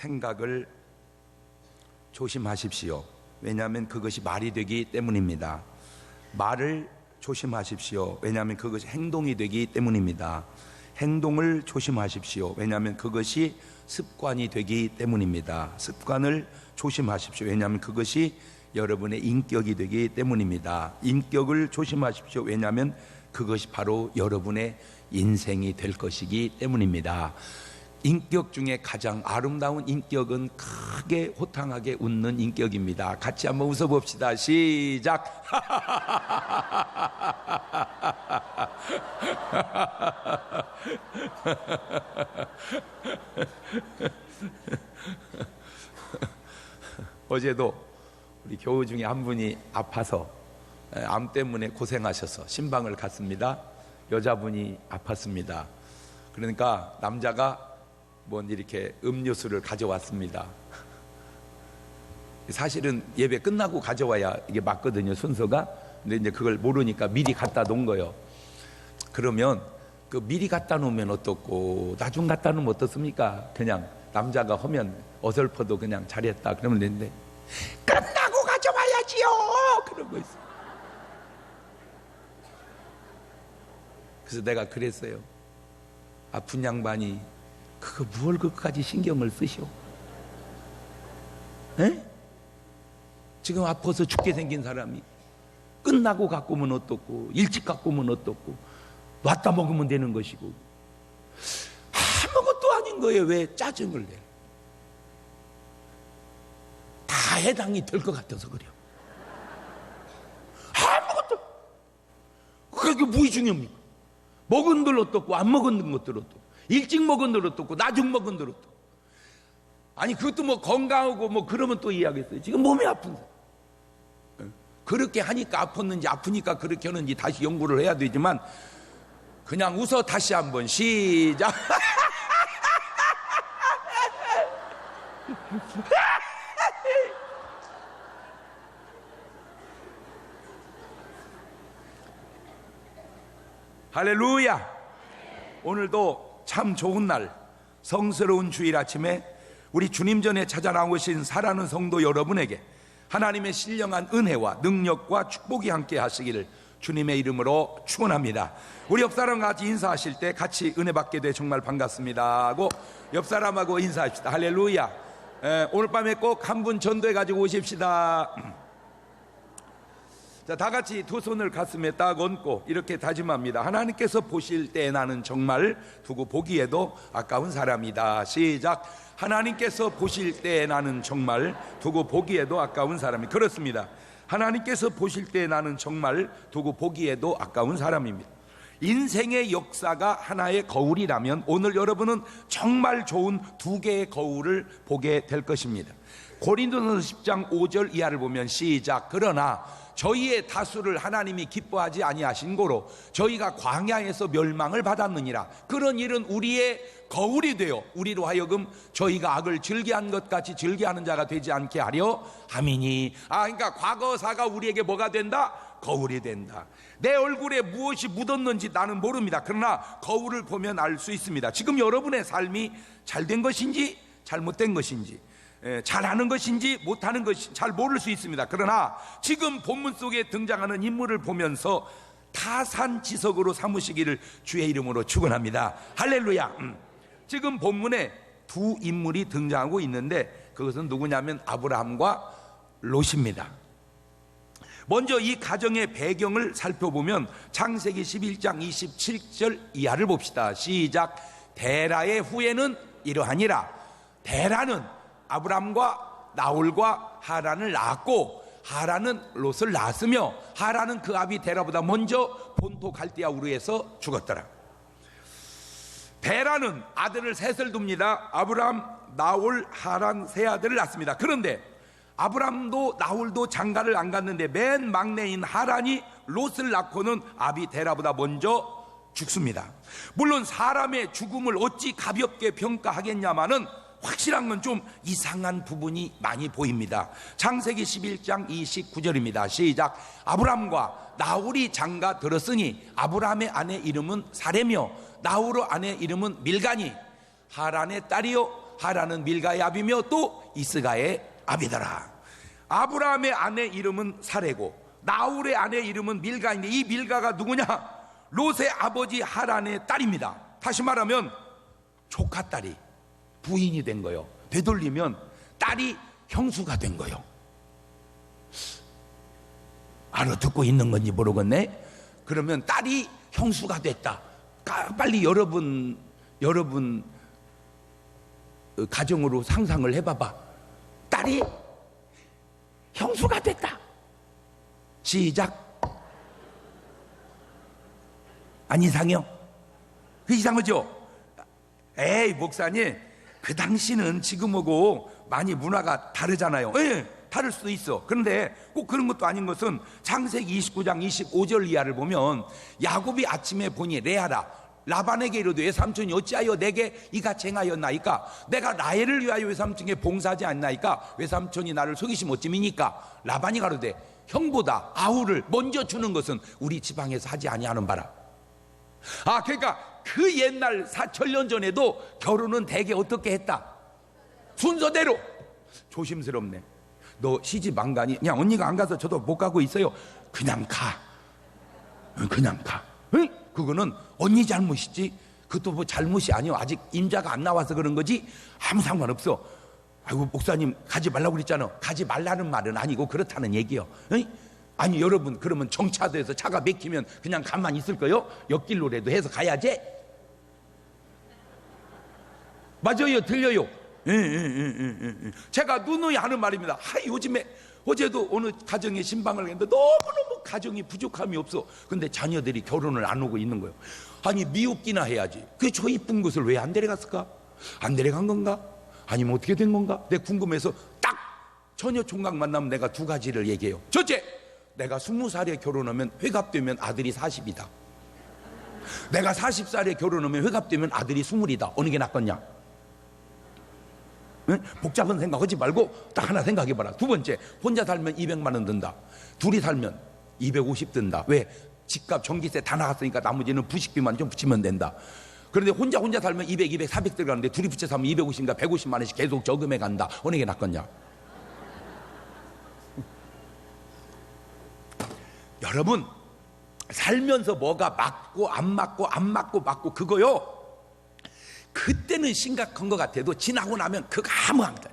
생각을 조심하십시오. 왜냐하면 그것이 말이 되기 때문입니다. 말을 조심하십시오. 왜냐하면 그것이 행동이 되기 때문입니다. 행동을 조심하십시오. 왜냐하면 그것이 습관이 되기 때문입니다. 습관을 조심하십시오. 왜냐하면 그것이 여러분의 인격이 되기 때문입니다. 인격을 조심하십시오. 왜냐하면 그것이 바로 여러분의 인생이 될 것이기 때문입니다. 인격 중에 가장 아름다운 인격은 크게 호탕하게 웃는 인격입니다. 같이 한번 웃어봅시다. 시작. 어제도 우리 교우 중에 한 분이 아파서 암 때문에 고생하셔서 신방을 갔습니다. 여자분이 아팠습니다. 그러니까 남자가 이렇게 음료수를 가져왔습니다. 사실은 예배 끝나고 가져와야 이게 맞거든요, 순서가. 근데 이제 그걸 모르니까 미리 갖다 놓은 거예요. 그러면 그 미리 갖다 놓으면 어떻고 나중 갖다 놓으면 어떻습니까? 그냥 남자가 하면 어설퍼도 그냥 잘했다 그러면 되는데 끝나고 가져와야지요 그런 거 있어요. 그래서 내가 그랬어요. 아픈 양반이 그거 뭘 그것까지 신경을 쓰시오? 에? 지금 아파서 죽게 생긴 사람이 끝나고 갖고 오면 어떻고 일찍 갖고 오면 어떻고 놨다 먹으면 되는 것이고 아무것도 아닌 거예요. 왜 짜증을 내? 다 해당이 될 것 같아서 그래요. 아무것도 그게 무엇이 중요합니까? 먹은 들 어떻고 안 먹은 것들 어떻고 일찍 먹은 들 어떻고 나중 먹은 들 어떻고 아니 그것도 건강하고 그러면 또 이해하겠어요. 지금 몸이 아픈 사람 그렇게 하니까 아팠는지 아프니까 그렇게 하는지 다시 연구를 해야 되지만 그냥 웃어 다시 한번 시작. 할렐루야. 오늘도 참 좋은 날 성스러운 주일 아침에 우리 주님 전에 찾아 나오신 사랑하는 성도 여러분에게 하나님의 신령한 은혜와 능력과 축복이 함께 하시기를 주님의 이름으로 축원합니다. 우리 옆사람과 같이 인사하실 때 같이 은혜 받게 돼 정말 반갑습니다 하고 옆사람하고 인사합시다. 할렐루야. 오늘 밤에 꼭 한 분 전도해 가지고 오십시다. 자, 다 같이 두 손을 가슴에 딱 얹고 이렇게 다짐합니다. 하나님께서 보실 때 나는 정말 두고 보기에도 아까운 사람이다. 시작. 하나님께서 보실 때 나는 정말 두고 보기에도 아까운 사람이 그렇습니다. 하나님께서 보실 때 나는 정말 두고 보기에도 아까운 사람입니다. 인생의 역사가 하나의 거울이라면 오늘 여러분은 정말 좋은 두 개의 거울을 보게 될 것입니다. 고린도전서 10장 5절 이하를 보면 시작. 그러나 저희의 다수를 하나님이 기뻐하지 아니하신 고로 저희가 광야에서 멸망을 받았느니라. 그런 일은 우리의 거울이 되어 우리로 하여금 저희가 악을 즐겨한 것 같이 즐겨하는 자가 되지 않게 하려 함이니. 그러니까 과거사가 우리에게 뭐가 된다? 거울이 된다. 내 얼굴에 무엇이 묻었는지 나는 모릅니다. 그러나 거울을 보면 알 수 있습니다. 지금 여러분의 삶이 잘된 것인지 잘못된 것인지 잘하는 것인지 못하는 것인지 잘 모를 수 있습니다. 그러나 지금 본문 속에 등장하는 인물을 보면서 타산지석으로 삼으시기를 주의 이름으로 축원합니다. 할렐루야. 지금 본문에 두 인물이 등장하고 있는데 그것은 누구냐면 아브라함과 롯입니다. 먼저 이 가정의 배경을 살펴보면 창세기 11장 27절 이하를 봅시다. 시작. 데라의 후예는 이러하니라. 데라는 아브람과 나홀과 하란을 낳았고 하란은 롯을 낳았으며 하란은 그 아비 데라보다 먼저 본토 갈대아 우르에서 죽었더라. 데라는 아들을 셋을 둡니다. 아브람, 나홀, 하란 세 아들을 낳습니다. 그런데 아브람도 나홀도 장가를 안 갔는데 맨 막내인 하란이 롯을 낳고는 아비 데라보다 먼저 죽습니다. 물론 사람의 죽음을 어찌 가볍게 평가하겠냐마는 확실한 건 좀 이상한 부분이 많이 보입니다. 창세기 11장 29절입니다. 시작. 아브람과 나홀이 장가 들었으니 아브람의 아내 이름은 사레며 나홀의 아내 이름은 밀가니 하란의 딸이요 하란은 밀가의 아비며 또 이스가의 아비더라. 아브라함의 아내 이름은 사레고 나홀의 아내 이름은 밀가인데, 이 밀가가 누구냐? 롯의 아버지 하란의 딸입니다. 다시 말하면 조카딸이 부인이 된 거예요. 되돌리면 딸이 형수가 된 거예요. 알아듣고 있는 건지 모르겠네. 그러면 딸이 형수가 됐다. 빨리 여러분 가정으로 상상을 해봐봐. 딸이 형수가 됐다. 시작. 안 이상해요? 그 이상하죠? 에이 목사님, 그 당시는 지금하고 많이 문화가 다르잖아요. 예, 다를 수도 있어. 그런데 꼭 그런 것도 아닌 것은 창세기 29장 25절 이하를 보면 야곱이 아침에 보니 레아라 라반에게 이르되 외삼촌이 어찌하여 내게 이같이 행하였나이까? 내가 라헬을 위하여 외삼촌에게 봉사하지 않나이까? 외삼촌이 나를 속이심 어찌미니까? 라반이 가로되 형보다 아우를 먼저 주는 것은 우리 지방에서 하지 아니하는 바라. 그러니까 그 옛날 4,000년 전에도 결혼은 대개 어떻게 했다? 순서대로. 조심스럽네. 너 시집 안 가니? 그냥 언니가 안 가서 저도 못 가고 있어요. 그냥 가. 그냥 가. 응? 그거는 언니 잘못이지. 그것도 뭐 잘못이 아니요. 아직 임자가 안 나와서 그런 거지. 아무 상관없어. 아이고 목사님 가지 말라고 그랬잖아. 가지 말라는 말은 아니고 그렇다는 얘기요. 응? 아니 여러분, 그러면 정차도에서 차가 막히면 그냥 가만히 있을 거요? 옆길로라도 해서 가야지. 맞아요, 들려요. 제가 누누이 하는 말입니다. 요즘에 어제도 어느 가정에 신방을 했는데 너무너무 가정이 부족함이 없어. 근데 자녀들이 결혼을 안 오고 있는 거예요. 아니 미웃기나 해야지. 그 저 이쁜 것을 왜 안 데려갔을까? 안 데려간 건가? 아니면 어떻게 된 건가? 내가 궁금해서 딱 처녀 총각 만나면 내가 두 가지를 얘기해요. 첫째, 내가 20살에 결혼하면 회갑되면 아들이 40이다. 내가 40살에 결혼하면 회갑되면 아들이 20이다. 어느 게 낫겠냐? 응? 복잡한 생각하지 말고 딱 하나 생각해봐라. 두 번째, 혼자 살면 200만 원 든다. 둘이 살면 250 든다. 왜? 집값 전기세 다 나갔으니까 나머지는 부식비만 좀 붙이면 된다. 그런데 혼자 살면 200, 200, 400 들어가는데 둘이 붙여서 하면 250인가 150만 원씩 계속 저금해 간다. 어느 게 낫겠냐? 여러분, 살면서 뭐가 맞고 안 맞고 안 맞고 맞고 그거요, 그때는 심각한 것 같아도 지나고 나면 그거 아무 안 돼.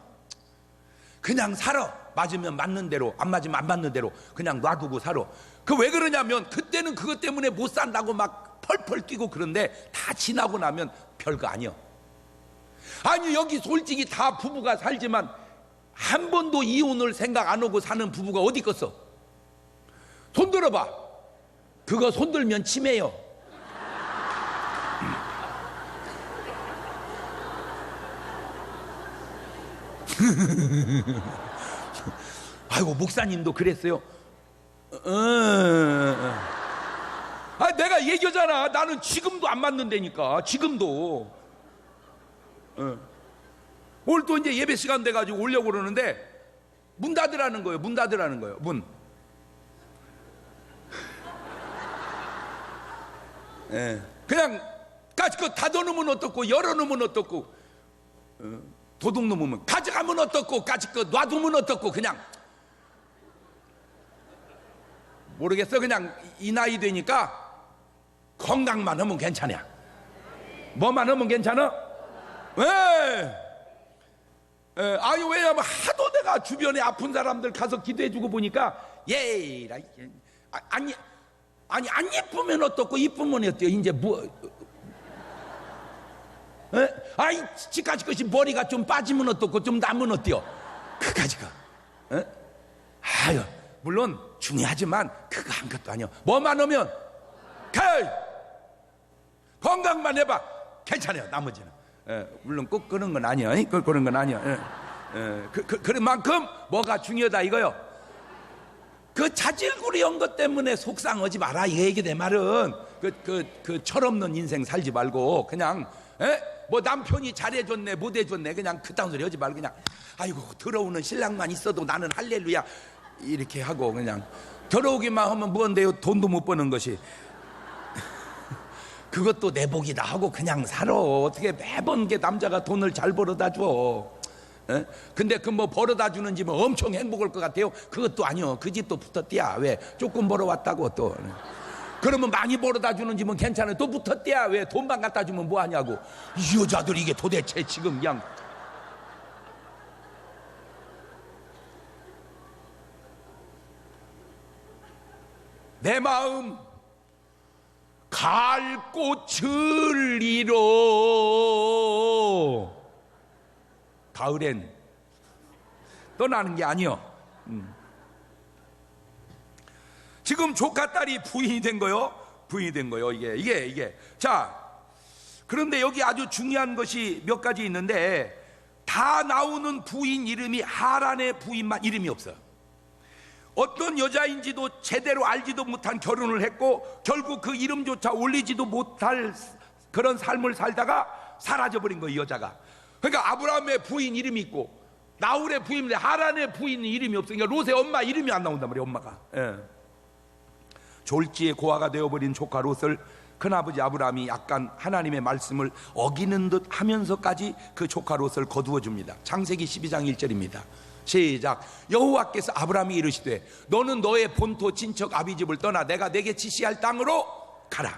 그냥 살아. 맞으면 맞는 대로, 안 맞으면 안 맞는 대로 그냥 놔두고 살아. 그 왜 그러냐면 그때는 그것 때문에 못 산다고 막 펄펄 뛰고 그런데 다 지나고 나면 별거 아니야. 아니 여기 솔직히 다 부부가 살지만 한 번도 이혼을 생각 안 하고 사는 부부가 어디 있겠어? 손 들어봐. 그거 손 들면 치매요. 아이고 목사님도 그랬어요. 내가 얘기하잖아. 나는 지금도 안 맞는다니까. 지금도. 오늘 또 이제 예배 시간 돼가지고 오려고 그러는데 문 닫으라는 거예요. 문 닫으라는 거예요. 문. 그냥 까짓거 닫아놓으면 어떻고 열어놓으면 어떻고 도둑 놈으면 가져가면 어떻고 까짓거 놔두면 어떻고 그냥 모르겠어. 그냥 이 나이 되니까 건강만 하면 괜찮아. 뭐만 하면 괜찮아? 왜? 왜냐면 하도 내가 주변에 아픈 사람들 가서 기도해주고 보니까 아니 안 예쁘면 어떻고 이쁘면 어때요? 이제 뭐 지까지 것이 머리가 좀 빠지면 어떻고 좀 남으면 어때요? 그까지가 물론 중요하지만 그거 한 것도 아니야. 뭐만 하면 건강만 해봐 괜찮아요. 나머지는 물론 꼭 그런 건 아니야. 그런 건 아니야. 그런 만큼 뭐가 중요하다 이거요. 그 자질구레한 것 때문에 속상하지 마라 이 얘기. 내 말은 그 철없는 인생 살지 말고 그냥 뭐 남편이 잘해줬네 못해줬네 그냥 그딴 소리 하지 말고 그냥 아이고 들어오는 신랑만 있어도 나는 할렐루야 이렇게 하고 그냥 들어오기만 하면 뭔데요? 돈도 못 버는 것이. 그것도 내 복이다 하고 그냥 살아. 어떻게 매번 게 남자가 돈을 잘 벌어다 줘. 에? 근데 그 뭐 벌어다 주는 집은 엄청 행복할 것 같아요? 그것도 아니요. 그 집도 붙었대야. 왜? 조금 벌어왔다고 또. 그러면 많이 벌어다 주는 집은 괜찮아요. 또 붙었대야. 왜? 돈만 갖다 주면 뭐 하냐고. 이 여자들이 이게 도대체 지금 그냥. 내 마음 갈 꽃을 잃어. 가을엔 떠나는 게 아니요. 지금 조카 딸이 부인이 된 거요. 부인이 된 거요. 이게. 자, 그런데 여기 아주 중요한 것이 몇 가지 있는데, 다 나오는 부인 이름이 하란의 부인만 이름이 없어요. 어떤 여자인지도 제대로 알지도 못한 결혼을 했고 결국 그 이름조차 올리지도 못할 그런 삶을 살다가 사라져버린 거예요, 여자가. 그러니까 아브라함의 부인 이름이 있고 나홀의 부인인데 하란의 부인 이름이 없으니까 롯의 엄마 이름이 안 나온단 말이에요, 엄마가. 예. 졸지에 고아가 되어버린 조카 롯을 큰아버지 아브라함이 약간 하나님의 말씀을 어기는 듯 하면서까지 그 조카 롯을 거두어 줍니다. 창세기 12장 1절입니다. 시작. 여호와께서 아브라함이 이르시되 너는 너의 본토 친척 아비집을 떠나 내가 내게 지시할 땅으로 가라.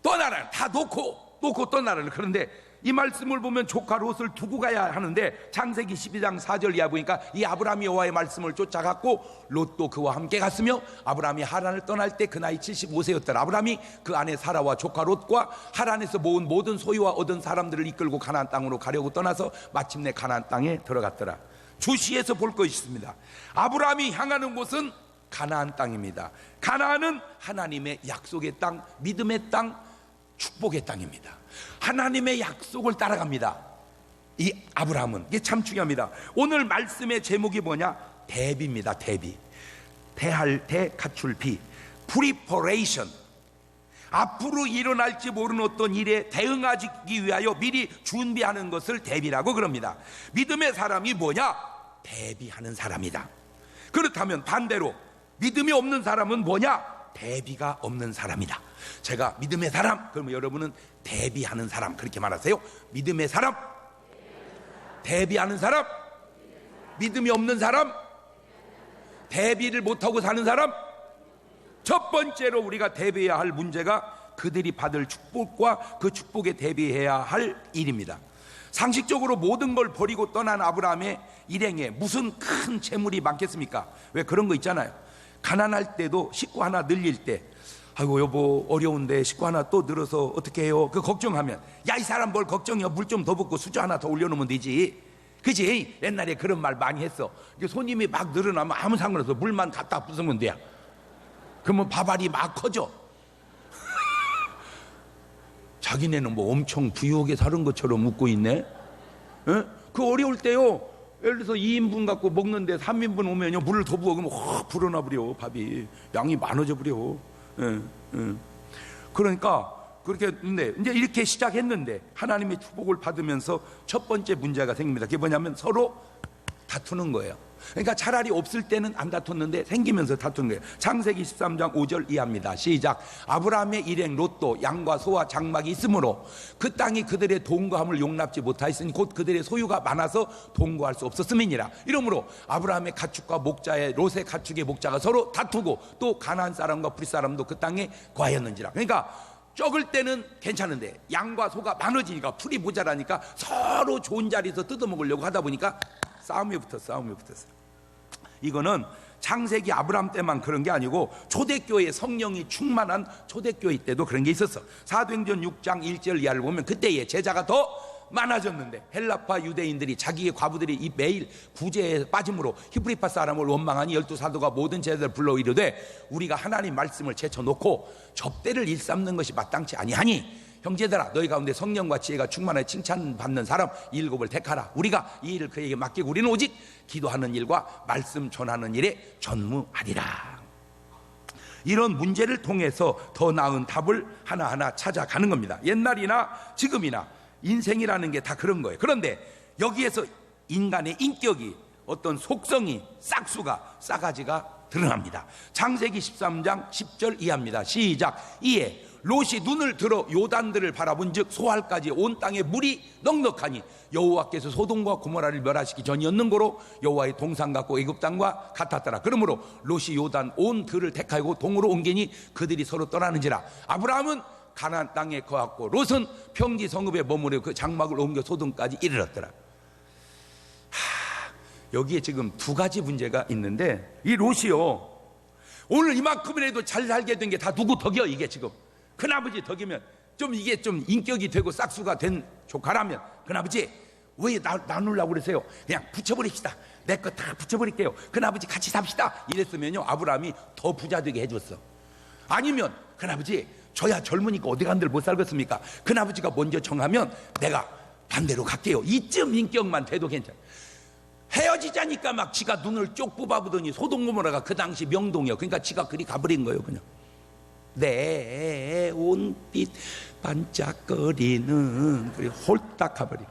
떠나라. 다 놓고 떠나라. 그런데 이 말씀을 보면 조카 롯을 두고 가야 하는데 창세기 12장 4절 이하 보니까 이 아브라함이 여호와의 말씀을 쫓아갔고 롯도 그와 함께 갔으며 아브라함이 하란을 떠날 때 그 나이 75세였더라. 아브라함이 그 아내 사라와 조카 롯과 하란에서 모은 모든 소유와 얻은 사람들을 이끌고 가나안 땅으로 가려고 떠나서 마침내 가나안 땅에 들어갔더라. 주시에서 볼 것이 있습니다. 아브라함이 향하는 곳은 가나안 땅입니다. 가나안은 하나님의 약속의 땅, 믿음의 땅, 축복의 땅입니다. 하나님의 약속을 따라갑니다. 이 아브라함은. 이게 참 중요합니다. 오늘 말씀의 제목이 뭐냐? 대비입니다. 대비. 대할 대 갖출 비. 프리퍼레이션. 앞으로 일어날지 모르는 어떤 일에 대응하기 위하여 미리 준비하는 것을 대비라고 그럽니다. 믿음의 사람이 뭐냐? 대비하는 사람이다. 그렇다면 반대로 믿음이 없는 사람은 뭐냐? 대비가 없는 사람이다. 제가 믿음의 사람, 그러면 여러분은 대비하는 사람 그렇게 말하세요. 믿음의 사람, 대비하는 사람, 믿음이 없는 사람, 대비를 못하고 사는 사람. 첫 번째로 우리가 대비해야 할 문제가 그들이 받을 축복과 그 축복에 대비해야 할 일입니다. 상식적으로 모든 걸 버리고 떠난 아브라함의 일행에 무슨 큰 재물이 많겠습니까? 왜 그런 거 있잖아요. 가난할 때도 식구 하나 늘릴 때 아이고 여보 어려운데 식구 하나 또 늘어서 어떻게 해요? 그 걱정하면 야 이 사람 뭘 걱정이야. 물 좀 더 붓고 수저 하나 더 올려놓으면 되지. 그지? 옛날에 그런 말 많이 했어. 손님이 막 늘어나면 아무 상관없어. 물만 갖다 부으면 돼. 그러면 밥알이 막 커져. 자기네는 뭐 엄청 부유하게 사는 것처럼 웃고 있네. 에? 그 어려울 때요, 예를 들어서 2인분 갖고 먹는데 3인분 오면요 물을 더 부어. 그러면 확 불어나 버려. 밥이 양이 많아져 버려. 그러니까 그렇게 했는데 이제 이렇게 시작했는데 하나님의 축복을 받으면서 첫 번째 문제가 생깁니다. 그게 뭐냐면 서로 다투는 거예요. 그러니까 차라리 없을 때는 안 다퉜는데 생기면서 다투는 거예요. 창세기 13장 5절 이하입니다. 시작. 아브라함의 일행 롯도 양과 소와 장막이 있으므로 그 땅이 그들의 동거함을 용납지 못하였으니 곧 그들의 소유가 많아서 동거할 수 없었음이니라. 이러므로 아브라함의 가축과 목자의 롯의 가축의 목자가 서로 다투고 또 가나안 사람과 브릿 사람도 그 땅에 거하였는지라. 그러니까 적을 때는 괜찮은데 양과 소가 많아지니까 풀이 모자라니까 서로 좋은 자리에서 뜯어먹으려고 하다 보니까 싸움이 붙었어. 이거는 창세기 아브라함 때만 그런 게 아니고 초대교회 성령이 충만한 초대교회 때도 그런 게 있었어. 사도행전 6장 1절 이하를 보면 그때에 제자가 더 많아졌는데 헬라파 유대인들이 자기의 과부들이 매일 구제에 빠짐으로 히브리파 사람을 원망하니 12사도가 모든 제자들을 불러 이르되 우리가 하나님 말씀을 제쳐놓고 접대를 일삼는 것이 마땅치 아니하니 형제들아 너희 가운데 성령과 지혜가 충만하여 칭찬받는 사람 7을 택하라. 우리가 이 일을 그에게 맡기고 우리는 오직 기도하는 일과 말씀 전하는 일에 전무하리라. 이런 문제를 통해서 더 나은 답을 하나하나 찾아가는 겁니다. 옛날이나 지금이나 인생이라는 게 다 그런 거예요. 그런데 여기에서 인간의 인격이 어떤 속성이 싸가지가 드러납니다. 창세기 13장 10절 이하입니다. 시작. 이에 롯이 눈을 들어 요단들을 바라본즉 소알까지 온 땅에 물이 넉넉하니 여호와께서 소돔과 고모라를 멸하시기 전이었는고로 여호와의 동상 같고 애굽 땅과 같았더라. 그러므로 롯이 요단 온 들을 택하고 동으로 옮기니 그들이 서로 떠나는지라. 아브라함은 가나안 땅에 거하고 롯은 평지 성읍에 머무르 그 장막을 옮겨 소돔까지 이르렀더라. 여기에 지금 두 가지 문제가 있는데, 이 롯이요, 오늘 이만큼이라도 잘 살게 된 게 다 누구 덕이요? 이게 지금 큰아버지 덕이면, 좀 이게 좀 인격이 되고 싹수가 된 조카라면 큰아버지 왜 나누려고 그러세요? 그냥 붙여버립시다. 내 거 다 붙여버릴게요. 큰아버지 같이 삽시다. 이랬으면요, 아브라함이 더 부자 되게 해줬어. 아니면 큰아버지 저야 젊으니까 어디 간들 못 살겠습니까? 큰아버지가 먼저 정하면 내가 반대로 갈게요. 이쯤 인격만 돼도 괜찮아. 헤어지자니까 막 지가 눈을 쪽 뽑아보더니 소돔고모라가 그 당시 명동이요. 그러니까 지가 그리 가버린 거예요. 그냥 내 온빛 반짝거리는, 그리고 홀딱 가버린.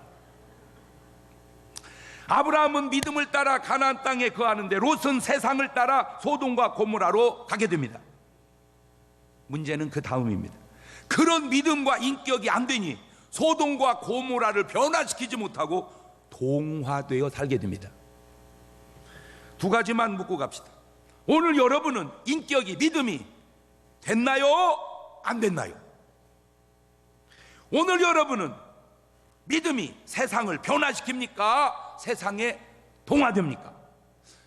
아브라함은 믿음을 따라 가나안 땅에 거하는데 롯은 세상을 따라 소돔과 고모라로 가게 됩니다. 문제는 그 다음입니다. 그런 믿음과 인격이 안 되니 소돔과 고모라를 변화시키지 못하고 동화되어 살게 됩니다. 두 가지만 묻고 갑시다. 오늘 여러분은 인격이, 믿음이 됐나요? 안 됐나요? 오늘 여러분은 믿음이 세상을 변화시킵니까? 세상에 동화됩니까?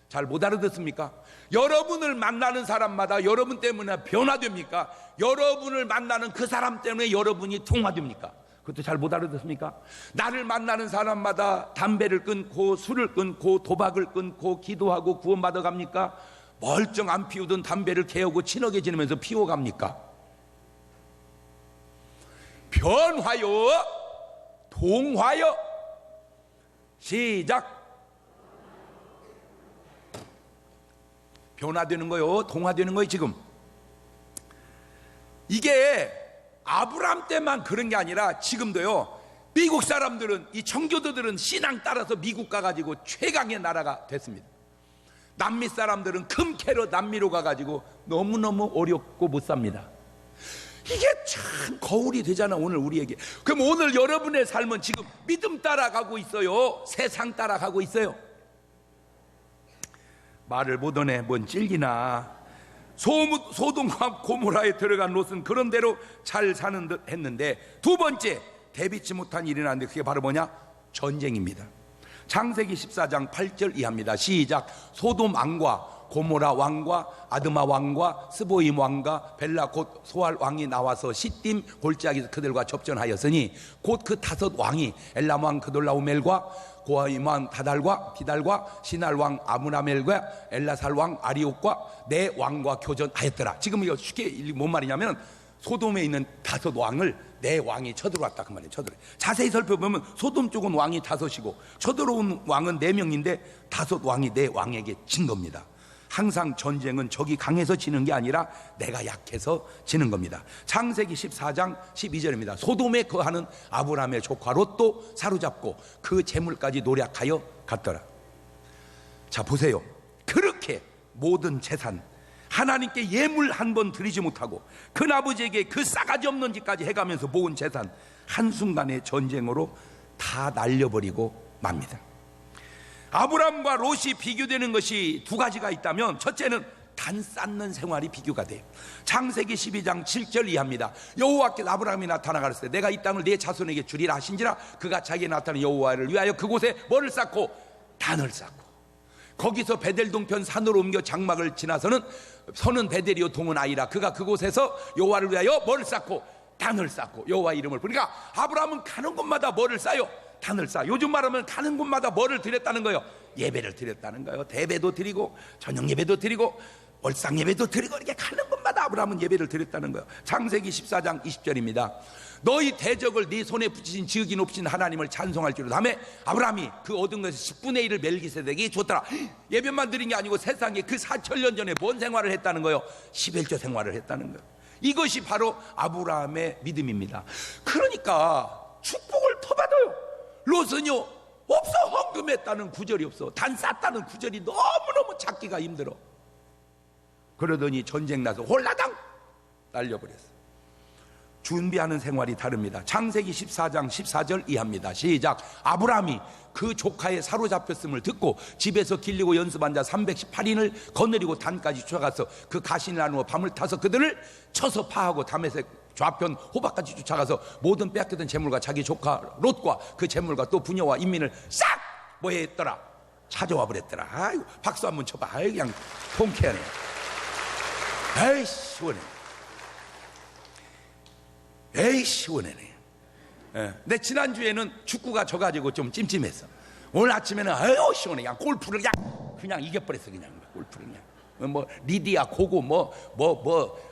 잘 못 알아듣습니까? 여러분을 만나는 사람마다 여러분 때문에 변화됩니까? 여러분을 만나는 그 사람 때문에 여러분이 동화됩니까? 그것도 잘 못 알아듣습니까? 나를 만나는 사람마다 담배를 끊고 술을 끊고 도박을 끊고 기도하고 구원받아 갑니까? 멀쩡 안 피우던 담배를 개우고 친하게 지내면서 피워갑니까? 변화요? 동화요? 시작. 변화되는 거요, 동화되는 거요. 지금 이게 아브라함 때만 그런 게 아니라 지금도요, 미국 사람들은, 이 청교도들은 신앙 따라서 미국 가가지고 최강의 나라가 됐습니다. 남미 사람들은 금캐로 남미로 가가지고 너무너무 어렵고 못 삽니다. 이게 참 거울이 되잖아 오늘 우리에게. 그럼 오늘 여러분의 삶은 지금 믿음 따라가고 있어요? 세상 따라가고 있어요? 말을 못하네. 뭔 찔기나. 소돔과 고모라에 들어간 롯은 그런 대로 잘 사는 듯 했는데, 두 번째 대비치 못한 일이 났는데 그게 바로 뭐냐? 전쟁입니다. 창세기 14장 8절 이하입니다. 시작. 소돔 왕과 고모라 왕과 아드마 왕과 스보임 왕과 벨라 곧 소알 왕이 나와서 시딤 골짜기에서 그들과 접전하였으니 곧 그 다섯 왕이 엘람 왕 그돌라오멜과 고아임 왕 다달과 비달과 시날 왕 아므라멜과 엘라살 왕 아리옥과 네 왕과 교전하였더라. 지금 이거 쉽게 뭔 말이냐면 소돔에 있는 다섯 왕을 네 왕이 쳐들어왔다 그 말이에요. 자세히 살펴보면 소돔 쪽은 왕이 다섯이고 쳐들어온 왕은 네 명인데 다섯 왕이 네 왕에게 진 겁니다. 항상 전쟁은 적이 강해서 지는 게 아니라 내가 약해서 지는 겁니다. 창세기 14장 12절입니다. 소돔에 거하는 아브라함의 조카 롯도 사로잡고 그 재물까지 노략하여 갔더라. 자 보세요. 그렇게 모든 재산, 하나님께 예물 한 번 드리지 못하고 큰아버지에게 그 싸가지 없는 짓까지 해가면서 모은 재산 한순간에 전쟁으로 다 날려버리고 맙니다. 아브라함과 롯이 비교되는 것이 두 가지가 있다면, 첫째는 단 쌓는 생활이 비교가 돼요. 창세기 12장 7절 이하입니다. 여호와께서 아브라함이 나타나 가라사대 내가 이 땅을 네 자손에게 주리라 하신지라 그가 자기에 나타난 여호와를 위하여 그곳에 뭐를 쌓고? 단을 쌓고. 거기서 베델 동편 산으로 옮겨 장막을 지나서는 서는 베델이요 동은 아이라 그가 그곳에서 여호와를 위하여 뭐를 쌓고? 단을 쌓고 여호와 이름을 부르니까 아브라함은 가는 곳마다 뭐를 쌓요? 단을 쌓아. 요즘 말하면 가는 곳마다 뭐를 드렸다는 거예요? 예배를 드렸다는 거예요. 대배도 드리고 저녁 예배도 드리고 월상 예배도 드리고 이렇게 가는 곳마다 아브라함은 예배를 드렸다는 거예요. 창세기 14장 20절입니다. 너희 대적을 네 손에 붙이신 지극히 높으신 하나님을 찬송할 줄을 다음에 아브라함이 그 얻은 것에서 10분의 1을 멜기세덱에게 줬더라. 예배만 드린 게 아니고 세상에 그 4천년 전에 뭔 생활을 했다는 거예요? 11조 생활을 했다는 거예요. 이것이 바로 아브라함의 믿음입니다. 그러니까 축복을 더 받아요. 롯은요 없어. 헌금했다는 구절이 없어. 단 쌌다는 구절이 너무너무 찾기가 힘들어. 그러더니 전쟁 나서 홀라당 날려버렸어. 준비하는 생활이 다릅니다. 창세기 14장 14절 이하입니다. 시작. 아브라함이 그 조카의 사로잡혔음을 듣고 집에서 길리고 연습한 자 318인을 거느리고 단까지 쫓아가서 그 가신을 나누어 밤을 타서 그들을 쳐서 파하고 다메섹 좌편 호박까지 쫓아가서 모든 빼앗겼던 재물과 자기 조카 롯과 그 재물과 또 부녀와 인민을 싹 뭐했더라? 찾아와 버렸더라. 아이고, 박수 한번 쳐봐. 아이, 그냥 통쾌하네. 에이 시원해. 에이 시원하네. 내 지난주에는 축구가 져가지고 좀 찜찜했어. 오늘 아침에는 아유 시원해. 그냥 골프를 그냥 이겨버렸어. 그냥 골프를 그냥 뭐 리디아 고고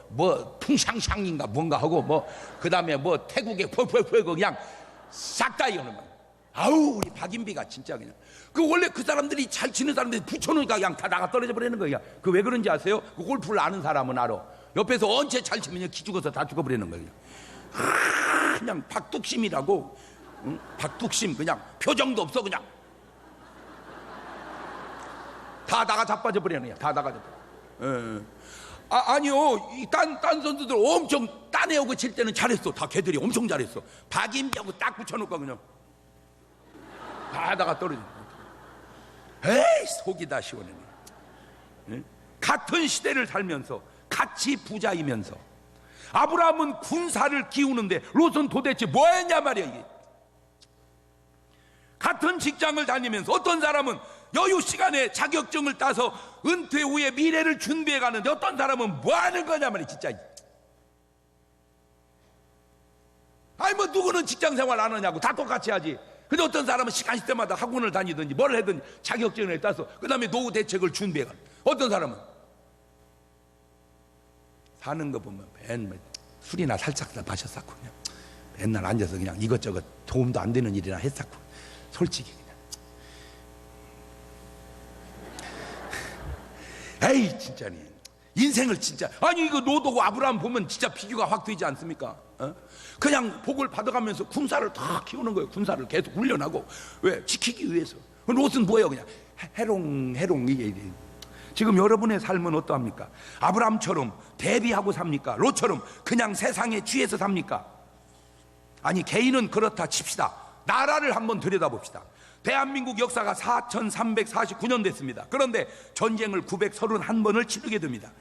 뭐 풍샹샹인가 뭔가 하고 뭐 그 다음에 뭐 태국의 펄펄펄 그냥 싹 다 이거는 거. 아우 우리 박인비가 진짜 그냥 그 원래 그 사람들이 잘 치는 사람들이 붙여놓으니까 그냥 다 나가 떨어져 버리는 거야. 그 왜 그런지 아세요? 그 골프를 아는 사람은 알아. 옆에서 언제 잘 치면 기 죽어서 다 죽어버리는 거야. 그냥 박뚝심이라고. 응? 박뚝심 그냥 표정도 없어. 그냥 다 나가 자빠져 버리는 거야. 다 나가 자빠져. 아니요, 딴 선수들 엄청 따내오고 칠 때는 잘했어. 다 걔들이 엄청 잘했어. 박인비하고 딱 붙여놓고 그냥 다 나가 떨어져. 에이 속이 다 시원해. 응? 같은 시대를 살면서 같이 부자이면서 아브라함은 군사를 키우는데 롯은 도대체 뭐 했냐 말이야. 이게 같은 직장을 다니면서 어떤 사람은 여유 시간에 자격증을 따서 은퇴 후에 미래를 준비해 가는데 어떤 사람은 뭐 하는 거냐 말이야. 진짜 아니 뭐 누구는 직장 생활 안 하냐고. 다 똑같이 하지. 근데 어떤 사람은 시간 있을 때마다 학원을 다니든지 뭘 하든지 자격증을 따서 그 다음에 노후 대책을 준비해 가. 어떤 사람은 사는 거 보면 맨날 술이나 살짝 마셨었고 그냥 맨날 앉아서 그냥 이것저것 도움도 안 되는 일이나 했었고 솔직히 그냥 에이 진짜니 인생을 진짜 아니 이거 롯하고 아브라함 보면 진짜 비교가 확 되지 않습니까? 그냥 복을 받아가면서 군사를 다 키우는 거예요. 군사를 계속 훈련하고 왜? 지키기 위해서. 롯은 뭐예요? 그냥 해롱 이게 지금 여러분의 삶은 어떠합니까? 아브라함처럼 대비하고 삽니까? 롯처럼 그냥 세상에 취해서 삽니까? 아니 개인은 그렇다 칩시다. 나라를 한번 들여다봅시다. 대한민국 역사가 4349년 됐습니다. 그런데 전쟁을 931번을 치르게 됩니다.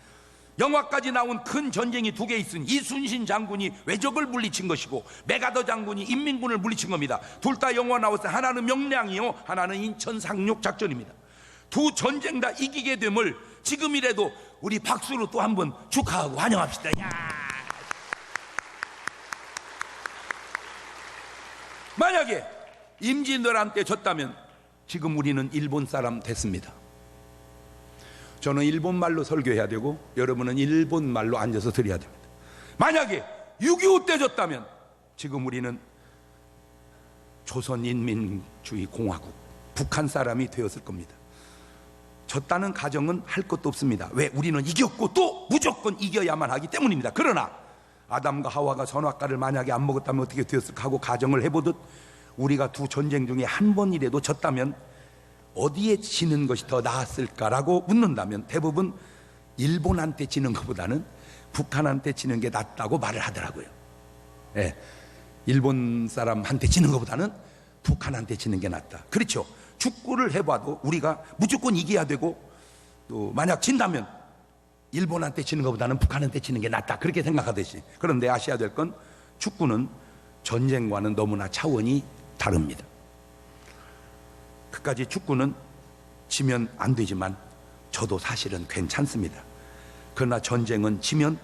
영화까지 나온 큰 전쟁이 두 개 있으니 이순신 장군이 외적을 물리친 것이고 메가더 장군이 인민군을 물리친 겁니다. 둘 다 영화 나왔어요. 하나는 명량이요, 하나는 인천 상륙 작전입니다. 두 전쟁 다 이기게 됨을 지금이라도 우리 박수로 또 한번 축하하고 환영합시다. 야! 만약에 임진왜란 때 졌다면 지금 우리는 일본 사람 됐습니다. 저는 일본말로 설교해야 되고 여러분은 일본말로 앉아서 들어야 됩니다. 만약에 6.25 때 졌다면 지금 우리는 조선인민주의공화국 북한 사람이 되었을 겁니다. 졌다는 가정은 할 것도 없습니다. 왜? 우리는 이겼고 또 무조건 이겨야만 하기 때문입니다. 그러나 아담과 하와가 선악과를 만약에 안 먹었다면 어떻게 되었을까 하고 가정을 해보듯 우리가 두 전쟁 중에 한 번이라도 졌다면 어디에 지는 것이 더 나았을까라고 묻는다면 대부분 일본한테 지는 것보다는 북한한테 지는 게 낫다고 말을 하더라고요. 예, 일본 사람한테 지는 것보다는 북한한테 지는 게 낫다. 그렇죠. 축구를 해봐도 우리가 무조건 이겨야 되고 또 만약 진다면 일본한테 지는 것보다는 북한한테 지는 게 낫다. 그렇게 생각하듯이. 그런데 아셔야 될 건 축구는 전쟁과는 너무나 차원이 다릅니다. 그까지 축구는 지면 안 되지만 저도 사실은 괜찮습니다. 그러나 전쟁은 지면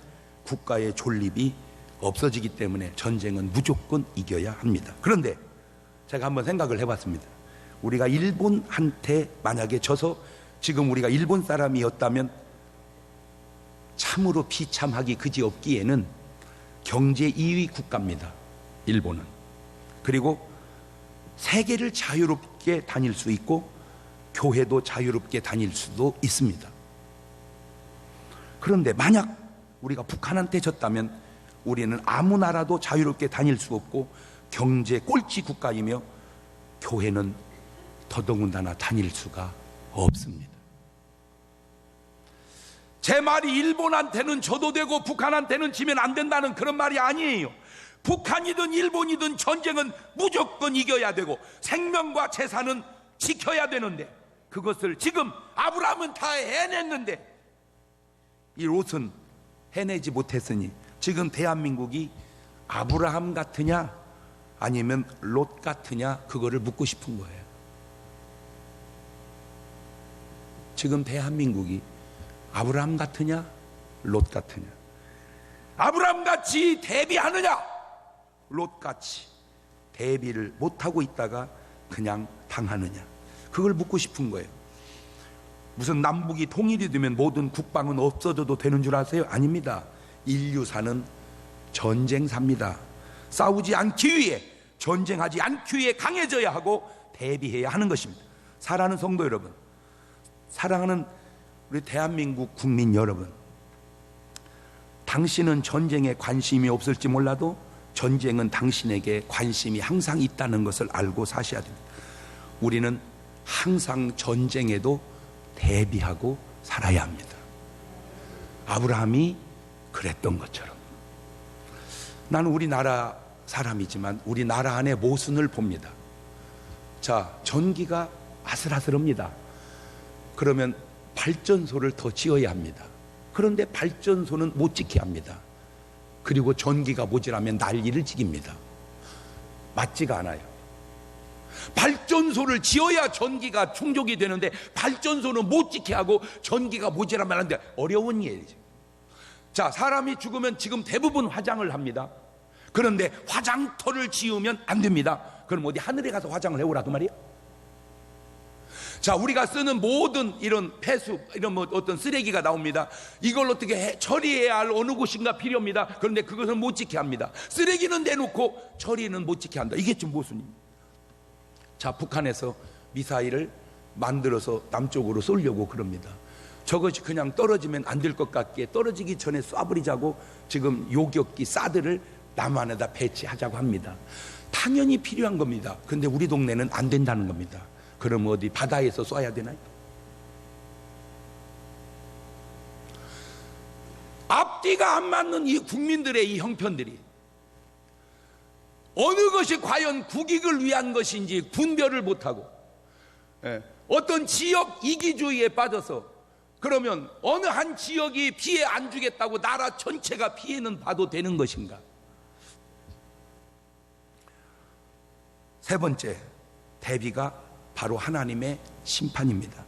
국가의 존립이 없어지기 때문에 전쟁은 무조건 이겨야 합니다. 그런데 제가 한번 생각을 해봤습니다. 우리가 일본한테 만약에 져서 지금 우리가 일본 사람이었다면 참으로 비참하기 그지없기에는 경제 2위 국가입니다. 일본은. 그리고 세계를 자유롭게 다닐 수 있고 교회도 자유롭게 다닐 수도 있습니다. 그런데 만약 우리가 북한한테 졌다면 우리는 아무 나라도 자유롭게 다닐 수 없고 경제 꼴찌 국가이며 교회는 더더군다나 다닐 수가 없습니다. 제 말이 일본한테는 져도 되고 북한한테는 지면 안 된다는 그런 말이 아니에요. 북한이든 일본이든 전쟁은 무조건 이겨야 되고 생명과 재산은 지켜야 되는데, 그것을 지금 아브라함은 다 해냈는데 이 롯은 해내지 못했으니 지금 대한민국이 아브라함 같으냐 아니면 롯 같으냐, 그거를 묻고 싶은 거예요. 지금 대한민국이 아브라함 같으냐 롯 같으냐, 아브라함 같이 대비하느냐 롯 같이 대비를 못하고 있다가 그냥 당하느냐, 그걸 묻고 싶은 거예요. 무슨 남북이 통일이 되면 모든 국방은 없어져도 되는 줄 아세요? 아닙니다. 인류사는 전쟁사입니다. 싸우지 않기 위해, 전쟁하지 않기 위해 강해져야 하고 대비해야 하는 것입니다. 사랑하는 성도 여러분, 사랑하는 우리 대한민국 국민 여러분, 당신은 전쟁에 관심이 없을지 몰라도 전쟁은 당신에게 관심이 항상 있다는 것을 알고 사셔야 됩니다. 우리는 항상 전쟁에도 대비하고 살아야 합니다. 아브라함이 그랬던 것처럼. 나는 우리나라 사람이지만 우리나라 안에 모순을 봅니다. 자, 전기가 아슬아슬합니다. 그러면 발전소를 더 지어야 합니다. 그런데 발전소는 못 지게 합니다. 그리고 전기가 모자라면 난리를 지깁니다. 맞지가 않아요. 발전소를 지어야 전기가 충족이 되는데 발전소는 못 지게 하고 전기가 모자라면 안 돼. 어려운 일이죠. 자, 사람이 죽으면 지금 대부분 화장을 합니다. 그런데 화장터를 지으면 안 됩니다. 그럼 어디 하늘에 가서 화장을 해오라 그 말이에요. 자, 우리가 쓰는 모든 이런 폐수, 이런 뭐 어떤 쓰레기가 나옵니다. 이걸 어떻게 처리해야 할 어느 곳인가 필요합니다. 그런데 그것을 못 지게 합니다. 쓰레기는 내놓고 처리는 못 지게 한다. 이게 좀 모순입니다. 자, 북한에서 미사일을 만들어서 남쪽으로 쏘려고 그럽니다. 저것이 그냥 떨어지면 안 될 것 같기에 떨어지기 전에 쏴버리자고 지금 요격기 사드를 남한에다 배치하자고 합니다. 당연히 필요한 겁니다. 근데 우리 동네는 안 된다는 겁니다. 그럼 어디 바다에서 쏴야 되나요? 앞뒤가 안 맞는 이 국민들의 이 형편들이 어느 것이 과연 국익을 위한 것인지 분별을 못하고 어떤 지역 이기주의에 빠져서, 그러면 어느 한 지역이 피해 안 주겠다고 나라 전체가 피해는 봐도 되는 것인가? 세 번째 대비가 바로 하나님의 심판입니다.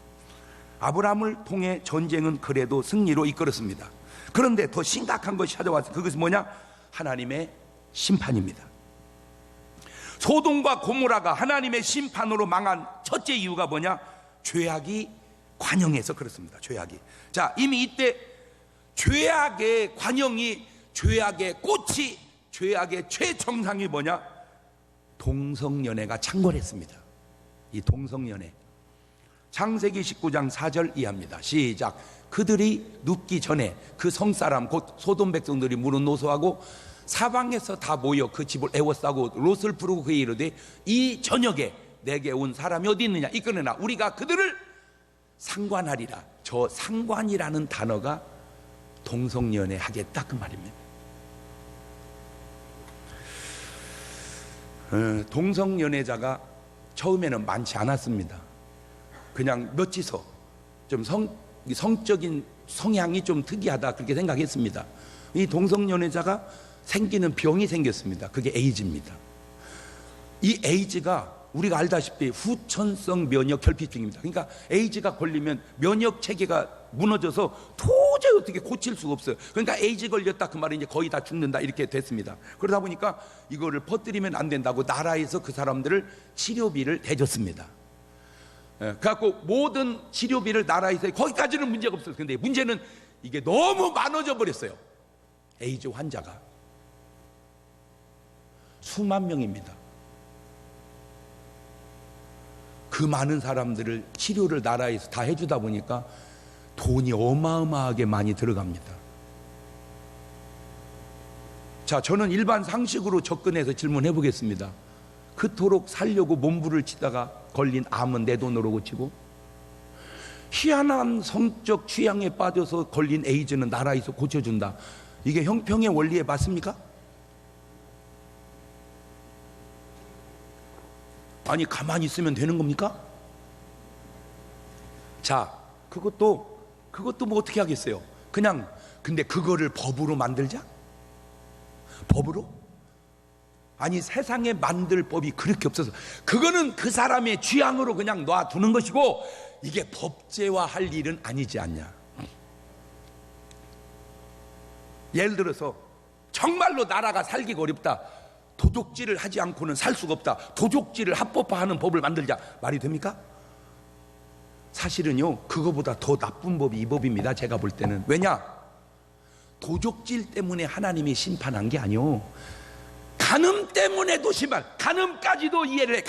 아브라함을 통해 전쟁은 그래도 승리로 이끌었습니다. 그런데 더 심각한 것이 찾아왔어요. 그것은 뭐냐? 하나님의 심판입니다. 소돔과 고모라가 하나님의 심판으로 망한 첫째 이유가 뭐냐? 죄악이 관영해서 그렇습니다. 죄악이. 자, 이미 이때 죄악의 관영이, 죄악의 꽃이, 죄악의 최정상이 뭐냐? 동성연애가 창궐했습니다. 이 동성연애. 창세기 19장 4절 이하입니다. 시작. 그들이 눕기 전에 그 성사람 곧 소돔 백성들이 물은 노소하고 사방에서 다 모여 그 집을 애워싸고 롯을 부르고 그에 이르되 이 저녁에 내게 온 사람이 어디 있느냐 이끌어내라. 우리가 그들을 상관하리라. 저 상관이라는 단어가 동성연애 하겠다 그 말입니다. 동성연애자가 처음에는 많지 않았습니다. 그냥 몇지서 좀 성적인 성향이 좀 특이하다 그렇게 생각했습니다. 이 동성연애자가 생기는 병이 생겼습니다. 그게 에이즈입니다. 이 에이즈가 우리가 알다시피 후천성 면역 결핍증입니다. 그러니까 에이즈가 걸리면 면역 체계가 무너져서 도저히 어떻게 고칠 수가 없어요. 그러니까 에이즈 걸렸다 그 말이 이제 거의 다 죽는다 이렇게 됐습니다. 그러다 보니까 이거를 퍼뜨리면 안 된다고 나라에서 그 사람들을 치료비를 대줬습니다. 그래갖고 모든 치료비를 나라에서, 거기까지는 문제가 없었어요. 근데 문제는 이게 너무 많아져 버렸어요. 에이즈 환자가 수만 명입니다. 그 많은 사람들을 치료를 나라에서 다 해주다 보니까 돈이 어마어마하게 많이 들어갑니다. 자, 저는 일반 상식으로 접근해서 질문해 보겠습니다. 그토록 살려고 몸부를 치다가 걸린 암은 내 돈으로 고치고, 희한한 성적 취향에 빠져서 걸린 에이즈는 나라에서 고쳐준다. 이게 형평의 원리에 맞습니까? 아니 가만히 있으면 되는 겁니까? 자, 그것도 뭐 어떻게 하겠어요? 그냥 근데 그거를 법으로 만들자? 법으로? 아니 세상에 만들 법이 그렇게 없어서 그거는 그 사람의 취향으로 그냥 놔두는 것이고 이게 법제화할 일은 아니지 않냐. 예를 들어서 정말로 나라가 살기가 어렵다. 도적질을 하지 않고는 살 수가 없다. 도적질을 합법화하는 법을 만들자. 말이 됩니까? 사실은요 그거보다 더 나쁜 법이 이 법입니다. 제가 볼 때는. 왜냐? 도적질 때문에 하나님이 심판한 게 아니오. 간음 때문에도 심판. 간음까지도 이해를 해.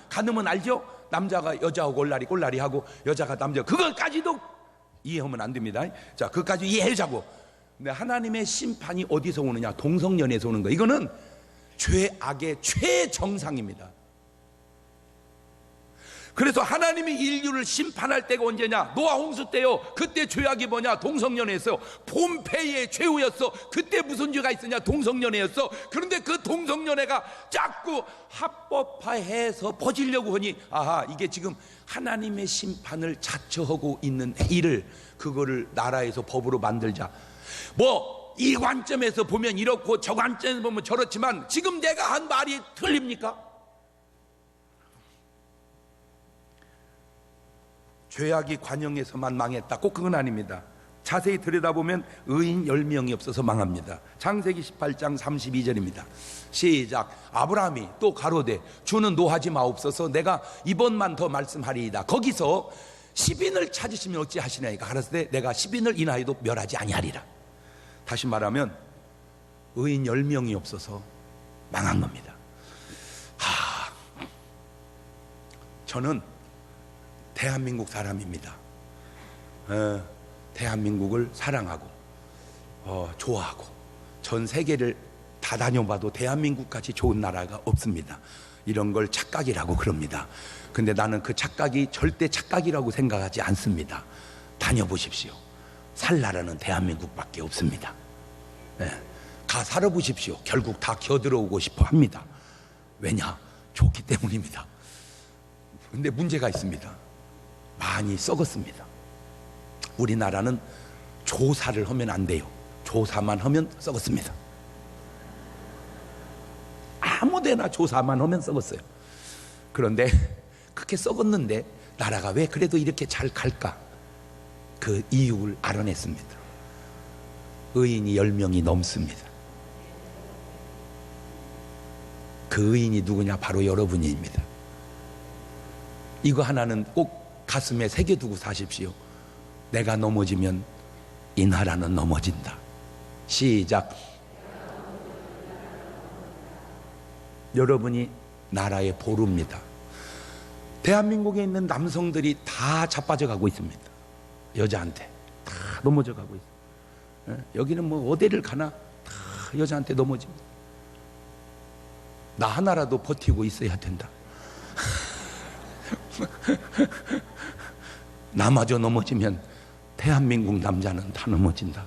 간음은 알죠? 남자가 여자하고 꼴라리 하고 여자가 남자, 그것까지도 이해하면 안 됩니다. 자, 그것까지 이해하자고. 근데 하나님의 심판이 어디서 오느냐? 동성연애에서 오는 거. 이거는 죄악의 최정상입니다. 그래서 하나님이 인류를 심판할 때가 언제냐? 노아 홍수 때요. 그때 죄악이 뭐냐? 동성연애였어요. 폼페이의 최후였어. 그때 무슨 죄가 있었냐? 동성연애였어. 그런데 그 동성연애가 자꾸 합법화해서 퍼지려고 하니 아하, 이게 지금 하나님의 심판을 자처하고 있는 일을, 그거를 나라에서 법으로 만들자. 뭐 이 관점에서 보면 이렇고 저 관점에서 보면 저렇지만 지금 내가 한 말이 틀립니까? 죄악이 관영에서만 망했다. 꼭 그건 아닙니다. 자세히 들여다보면 의인 10명이 없어서 망합니다. 창세기 18장 32절입니다. 시작. 아브라함이 또 가로되 주는 노하지 마옵소서 내가 이번만 더 말씀하리이다. 거기서 10인을 찾으시면 어찌하시나이까 가라사대 내가 10인을 인하여도 멸하지 아니하리라. 다시 말하면 의인 10명이 없어서 망한 겁니다. 저는 대한민국 사람입니다. 대한민국을 사랑하고 좋아하고 전 세계를 다 다녀봐도 대한민국같이 좋은 나라가 없습니다. 이런 걸 착각이라고 그럽니다. 근데 나는 그 착각이 절대 착각이라고 생각하지 않습니다. 다녀보십시오. 살 나라는 대한민국밖에 없습니다. 가 살아보십시오. 결국 다 겨들어오고 싶어 합니다. 왜냐? 좋기 때문입니다. 근데 문제가 있습니다. 많이 썩었습니다. 우리나라는 조사를 하면 안 돼요. 조사만 하면 썩었습니다. 아무데나 조사만 하면 썩었어요. 그런데 그렇게 썩었는데 나라가 왜 그래도 이렇게 잘 갈까? 그 이유를 알아냈습니다. 의인이 10명이 넘습니다. 그 의인이 누구냐? 바로 여러분입니다. 이거 하나는 꼭 가슴에 새겨두고 사십시오. 내가 넘어지면 이 나라는 넘어진다. 시작. 여러분이 나라의 보루입니다. 대한민국에 있는 남성들이 다 자빠져 가고 있습니다. 여자한테 다 넘어져 가고 있어요. 여기는 뭐 어디를 가나 다 여자한테 넘어집니다. 나 하나라도 버티고 있어야 된다. 나마저 넘어지면 대한민국 남자는 다 넘어진다.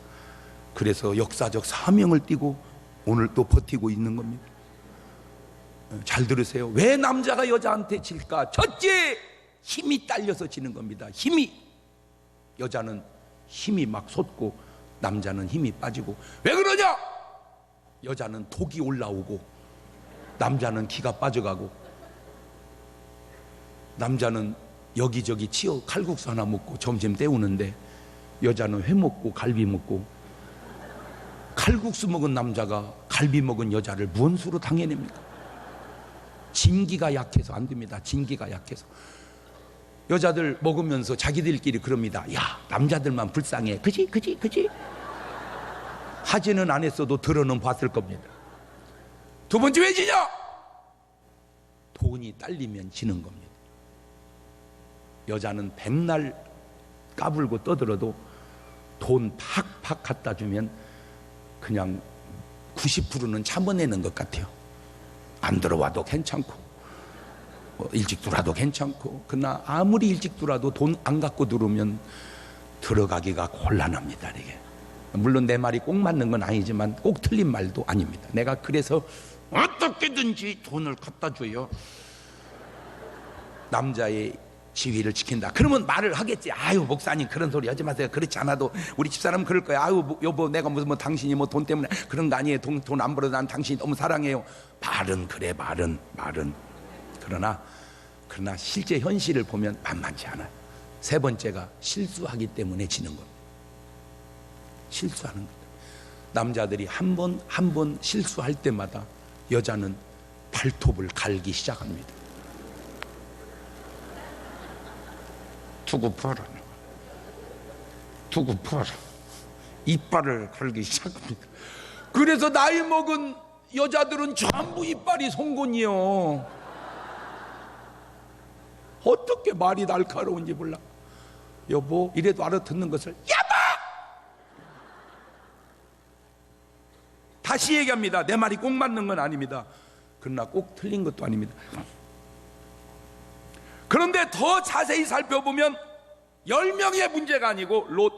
그래서 역사적 사명을 띠고 오늘 또 버티고 있는 겁니다. 잘 들으세요. 왜 남자가 여자한테 질까? 첫째, 힘이 딸려서 지는 겁니다. 힘이. 여자는 힘이 막 솟고 남자는 힘이 빠지고. 왜 그러냐? 여자는 독이 올라오고 남자는 기가 빠져가고, 남자는 여기저기 치어 칼국수 하나 먹고 점심 때우는데 여자는 회 먹고 갈비 먹고, 칼국수 먹은 남자가 갈비 먹은 여자를 무슨 수로 당해냅니까? 진기가 약해서 안 됩니다. 진기가 약해서. 여자들 먹으면서 자기들끼리 그럽니다. 야, 남자들만 불쌍해. 그지? 하지는 안 했어도 들어는 봤을 겁니다. 두 번째, 왜 지냐? 돈이 딸리면 지는 겁니다. 여자는 백날 까불고 떠들어도 돈 팍팍 갖다 주면 그냥 90%는 참아내는 것 같아요. 안 들어와도 괜찮고 일찍 들어와도 괜찮고. 그러나 아무리 일찍 들어와도 돈 안 갖고 들어오면 들어가기가 곤란합니다. 이게 물론 내 말이 꼭 맞는 건 아니지만 꼭 틀린 말도 아닙니다. 내가 그래서 어떻게든지 돈을 갖다 줘요. 남자의 지위를 지킨다. 그러면 말을 하겠지. 아유 목사님 그런 소리 하지 마세요. 그렇지 않아도 우리 집사람은 그럴 거야. 아유 여보 내가 무슨 당신이 돈 때문에 그런 거 아니에요. 돈 안 벌어도 난 당신이 너무 사랑해요. 말은 그래 말은 그러나 실제 현실을 보면 만만치 않아요. 세 번째가 실수하기 때문에 지는 겁니다. 실수하는 겁니다. 남자들이 한 번 실수할 때마다 여자는 발톱을 갈기 시작합니다. 두고 봐라. 이빨을 갈기 시작합니다. 그래서 나이 먹은 여자들은 전부 이빨이 송곳니요. 어떻게 말이 날카로운지 몰라. 여보 이래도 알아듣는 것을 여보! 다시 얘기합니다. 내 말이 꼭 맞는 건 아닙니다. 그러나 꼭 틀린 것도 아닙니다. 그런데 더 자세히 살펴보면 10명의 문제가 아니고 롯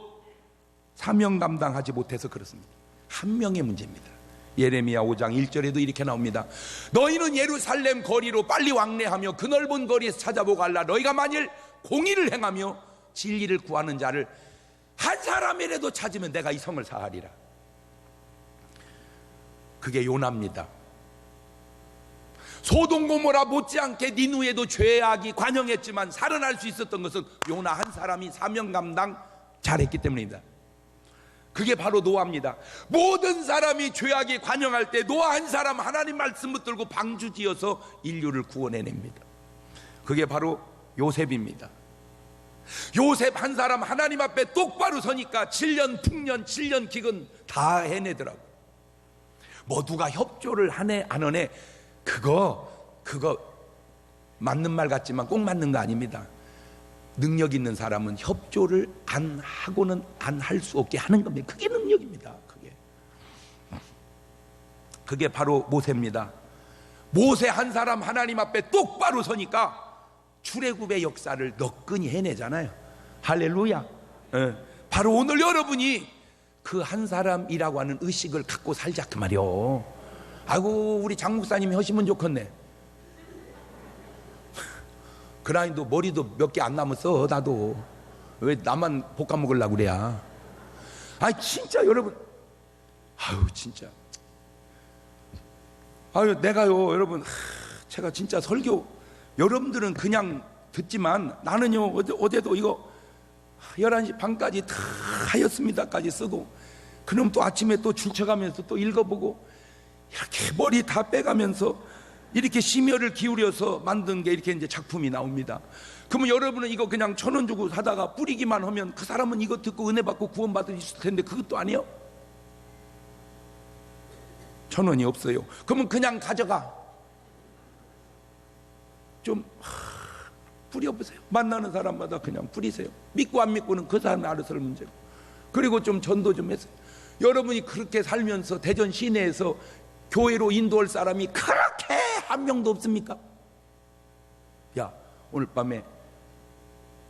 사명 감당하지 못해서 그렇습니다. 한 명의 문제입니다. 예레미야 5장 1절에도 이렇게 나옵니다. 너희는 예루살렘 거리로 빨리 왕래하며 그 넓은 거리에서 찾아보고 알라. 너희가 만일 공의를 행하며 진리를 구하는 자를 한 사람이라도 찾으면 내가 이 성을 사하리라. 그게 요나입니다. 소돔 고모라 못지않게 니누에도 죄악이 관영했지만 살아날 수 있었던 것은 요나 한 사람이 사명 감당 잘했기 때문입니다. 그게 바로 노아입니다. 모든 사람이 죄악이 관영할 때 노아 한 사람 하나님 말씀 붙들고 방주지어서 인류를 구원해냅니다. 그게 바로 요셉입니다. 요셉 한 사람 하나님 앞에 똑바로 서니까 7년 풍년 7년 기근 다 해내더라고요. 뭐 누가 협조를 하네 안 하네 그거 맞는 말 같지만 꼭 맞는 거 아닙니다. 능력 있는 사람은 협조를 안 하고는 안 할 수 없게 하는 겁니다. 그게 능력입니다. 그게 바로 모세입니다. 모세 한 사람 하나님 앞에 똑바로 서니까 출애굽의 역사를 너끈히 해내잖아요. 할렐루야. 바로 오늘 여러분이 그 한 사람이라고 하는 의식을 갖고 살자 그 말이요. 아이고 우리 장 목사님이 하시면 좋겠네. 그라인도 머리도 몇 개 안 남았어. 나도 왜 나만 볶아 먹으려고 그래야. 아 진짜 여러분, 아유 진짜, 아유 내가요 여러분, 제가 진짜 설교 여러분들은 그냥 듣지만 나는요 어제도 이거 11시 반까지 다 하였습니다까지 쓰고, 그럼 또 아침에 또 출첵하면서 또 읽어보고 이렇게 머리 다 빼가면서 이렇게 심혈을 기울여서 만든 게 이렇게 이제 작품이 나옵니다. 그러면 여러분은 이거 그냥 1,000원 주고 사다가 뿌리기만 하면 그 사람은 이거 듣고 은혜 받고 구원받을 수 있을 텐데 그것도 아니요. 1,000원이 없어요. 그러면 그냥 가져가. 좀 뿌려보세요. 만나는 사람마다 그냥 뿌리세요. 믿고 안 믿고는 그 사람이 알아서 할 문제고. 그리고 좀 전도 좀 했어요. 여러분이 그렇게 살면서 대전 시내에서 교회로 인도할 사람이 그렇게 한 명도 없습니까? 야, 오늘 밤에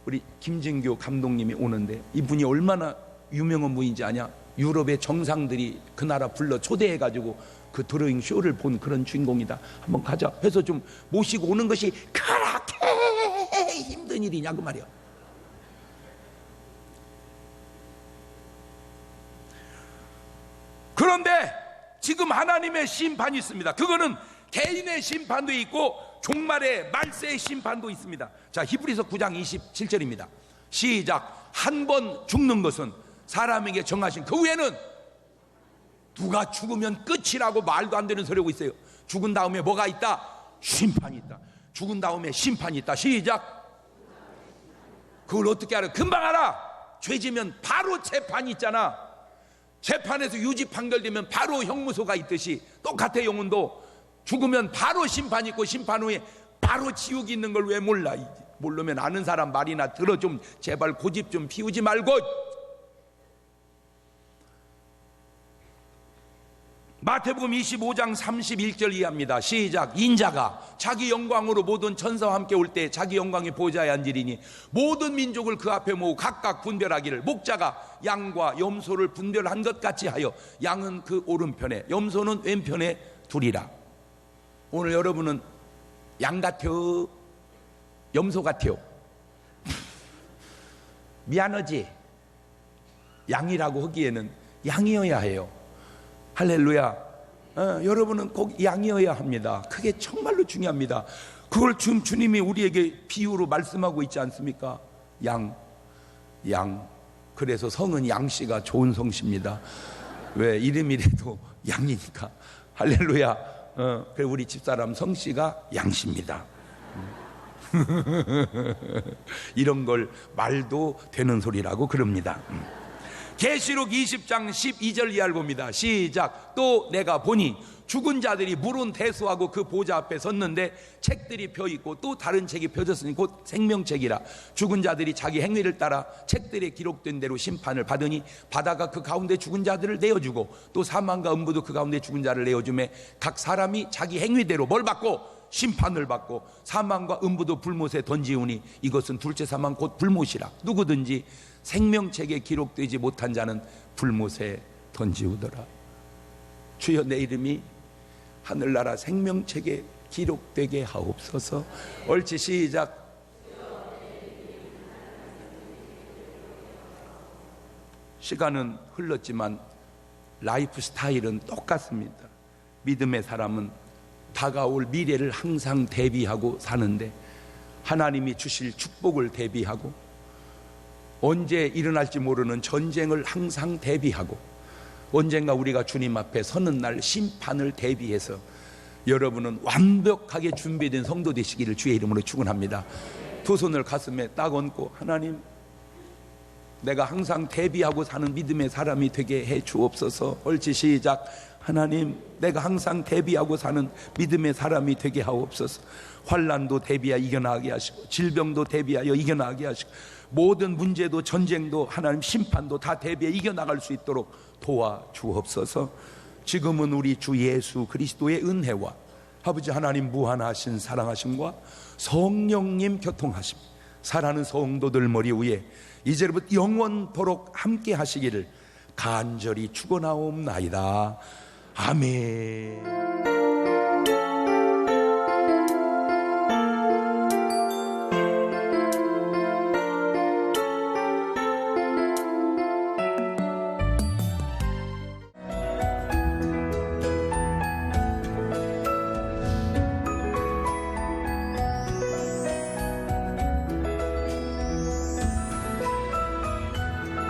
우리 김진교 감독님이 오는데 이분이 얼마나 유명한 분인지 아냐? 유럽의 정상들이 그 나라 불러 초대해가지고 그 드로잉 쇼를 본 그런 주인공이다. 한번 가자 해서 좀 모시고 오는 것이 그렇게 힘든 일이냐 그 말이야. 그런데 지금 하나님의 심판이 있습니다. 그거는 개인의 심판도 있고 종말의 말세의 심판도 있습니다. 자, 히브리서 9장 27절입니다. 시작. 한 번 죽는 것은 사람에게 정하신 그 후에는 누가 죽으면 끝이라고 말도 안 되는 소리하고 있어요. 죽은 다음에 뭐가 있다? 심판이 있다. 죽은 다음에 심판이 있다. 시작. 그걸 어떻게 알아? 금방 알아. 죄지면 바로 재판이 있잖아. 재판에서 유죄 판결되면 바로 형무소가 있듯이 똑같아. 영혼도 죽으면 바로 심판이 있고 심판 후에 바로 지옥이 있는 걸 왜 몰라? 모르면 아는 사람 말이나 들어. 좀 제발 고집 좀 피우지 말고. 마태복음 25장 31절 이해합니다. 시작. 인자가 자기 영광으로 모든 천사와 함께 올 때 자기 영광의 보좌에 앉으리니 모든 민족을 그 앞에 모으고 각각 분별하기를, 목자가 양과 염소를 분별한 것 같이 하여 양은 그 오른편에 염소는 왼편에 두리라. 오늘 여러분은 양 같아요? 염소 같아요. 미안하지? 양이라고 하기에는 양이어야 해요. 할렐루야. 여러분은 꼭 양이어야 합니다. 그게 정말로 중요합니다. 그걸 지금 주님이 우리에게 비유로 말씀하고 있지 않습니까? 양. 그래서 성은 양씨가 좋은 성씨입니다. 왜? 이름이라도 양이니까. 할렐루야. 그래 우리 집사람 성씨가 양씨입니다. 이런 걸 말도 되는 소리라고 그럽니다. 계시록 20장 12절 이하를 봅니다. 시작. 또 내가 보니 죽은 자들이 물은 대수하고 그 보좌 앞에 섰는데 책들이 펴있고 또 다른 책이 펴졌으니 곧 생명책이라. 죽은 자들이 자기 행위를 따라 책들에 기록된 대로 심판을 받으니 바다가 그 가운데 죽은 자들을 내어주고 또 사망과 음부도 그 가운데 죽은 자를 내어주매 각 사람이 자기 행위대로 뭘 받고? 심판을 받고 사망과 음부도 불못에 던지우니 이것은 둘째 사망 곧 불못이라. 누구든지 생명책에 기록되지 못한 자는 불못에 던지우더라. 주여 내 이름이 하늘나라 생명책에 기록되게 하옵소서. 옳지 시작. 시간은 흘렀지만 라이프 스타일은 똑같습니다. 믿음의 사람은 다가올 미래를 항상 대비하고 사는데 하나님이 주실 축복을 대비하고 언제 일어날지 모르는 전쟁을 항상 대비하고 언젠가 우리가 주님 앞에 서는 날 심판을 대비해서 여러분은 완벽하게 준비된 성도 되시기를 주의 이름으로 축원합니다. 두 손을 가슴에 딱 얹고 하나님 내가 항상 대비하고 사는 믿음의 사람이 되게 해 주옵소서. 옳지 시작. 하나님 내가 항상 대비하고 사는 믿음의 사람이 되게 하옵소서. 환난도 대비하여 이겨나가게 하시고 질병도 대비하여 이겨나가게 하시고 모든 문제도 전쟁도 하나님 심판도 다 대비해 이겨나갈 수 있도록 도와주옵소서. 지금은 우리 주 예수 그리스도의 은혜와 아버지 하나님 무한하신 사랑하심과 성령님 교통하심 사랑하는 성도들 머리 위에 이제부터 영원토록 함께 하시기를 간절히 축원하옵나이다. 아멘.